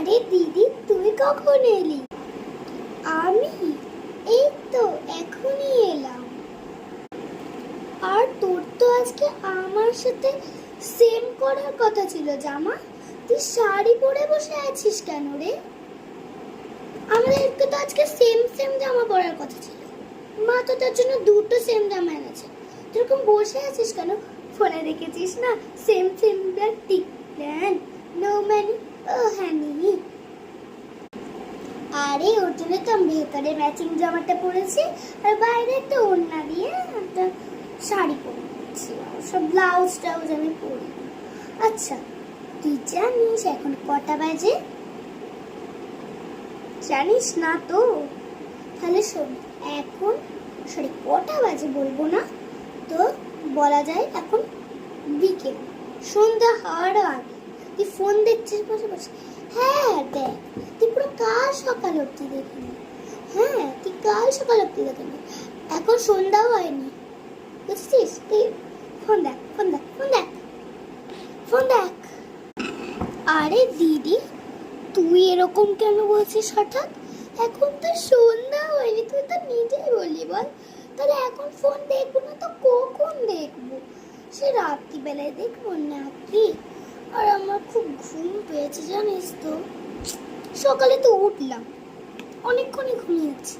আরে দিদি, তুই কখন এলি? আমি এই তো এখনই এলাম। আর তোর তো আজকে আমার সাথে সেম করার কথা ছিল জামা। তুই শাড়ি পরে বসে আছিস কেন রে? আমাদেরকে তো আজকে সেম সেম জামা পরার কথা ছিল। মা তো তার জন্য দুটো সেম জামা এনেছে। তুই এরকম বসে আছিস কেন? ফোনে দেখেছিস না সেম সেম ব্যাগ টিক প্ল্যান নো মানি ও হানি। আরে ওর জন্য তো আমি ভেতরে ম্যাচিং জামাটা পরেছি আর বাইরে একটা ওড়না দিয়ে একটা শাড়ি পরে নিচ্ছি। সব ব্লাউজ টাউজ আমি পরি। আচ্ছা, তুই জানিস এখন কটা বাজে? জানিস না তো? তাহলে শোন, এখন কটা বাজে বলবো না তো, বলা যায় এখন বিকেল, সন্ধ্যা হওয়ার আগে। তুই ফোন দেখছিস বসে বসে? হ্যাঁ দেখ, তুই পুরো কাল সকাল অব্দি দেখিনি। হ্যাঁ, তুই কাল সকাল অব্দি দেখিনি, এখন সন্ধ্যাও হয়নি, বুঝছিস? তুই ফোন দেখ, ফোন দেখ, ফোন দেখ, ফোন দেখ। আরে দিদি, তুই এরকম কেন বলছিস হঠাৎ? এখন তো সন্ধ্যা হয়নি, তুই তো নিজেই বললি। বল তাহলে এখন ফোন দেখবো না তো কখন দেখবো? সে রাত্রিবেলায় দেখবো নাকি? আর আমার খুব ঘুম পেয়েছে জানিস তো। সকালে তো উঠলাম, অনেকক্ষণই ঘুমিয়েছি,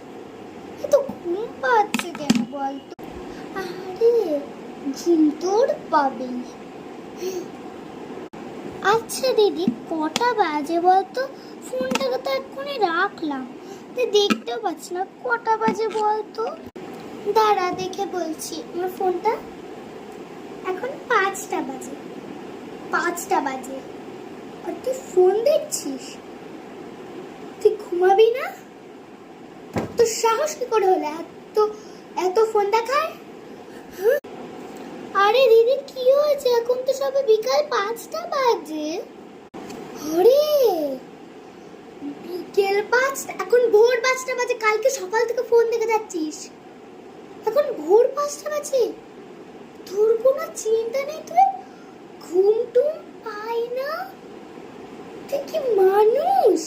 এত ঘুম পাচ্ছে কেন বলতো? আরে ঘুম তোর পাবেই। আচ্ছা দিদি, কটা বাজে বলতো? ফোনটাকে তো এক্ষুনি রাখলাম, দেখতেও পাচ্ছি না কটা বাজে বলতো। দাঁড়া দেখে বলছি। আমার ফোনটা এখন 5টা বাজে। 5টা বাজে আর তুই ফোন দেখছিস? তুই ঘুমাবি না? তোর সাহস কি করে হলো এত এত ফোন দেখার? আরে দিদি, কি হয়েছে? এখন তো সবে বিকাল 5টা বাজে। আরে বিকেল 5টা, এখন ভোর 5টা বাজে। কালকে সকাল থেকে ফোন দেখে যাচ্ছিস, এখন ভোর 5টা বাজে। তোর কোনো চিন্তা নেই? তুই ঘুম টুম পাই না? তুই কি মানুষ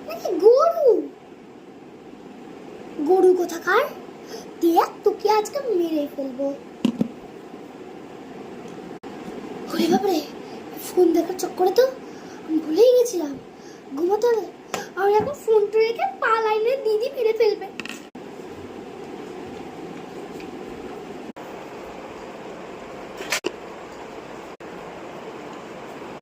নাকি গরু? গরু কোথাকার? দেখ, তোকে আজকে মেরে ফেলবো। ওরে বাবারে, ফোন দেখার চক্করে তো আমি ভুলেই গেছিলাম ঘুমাতে হবে। আর এখন ফোনটা রেখে পালাই না, দিদি মেরে ফেলবে।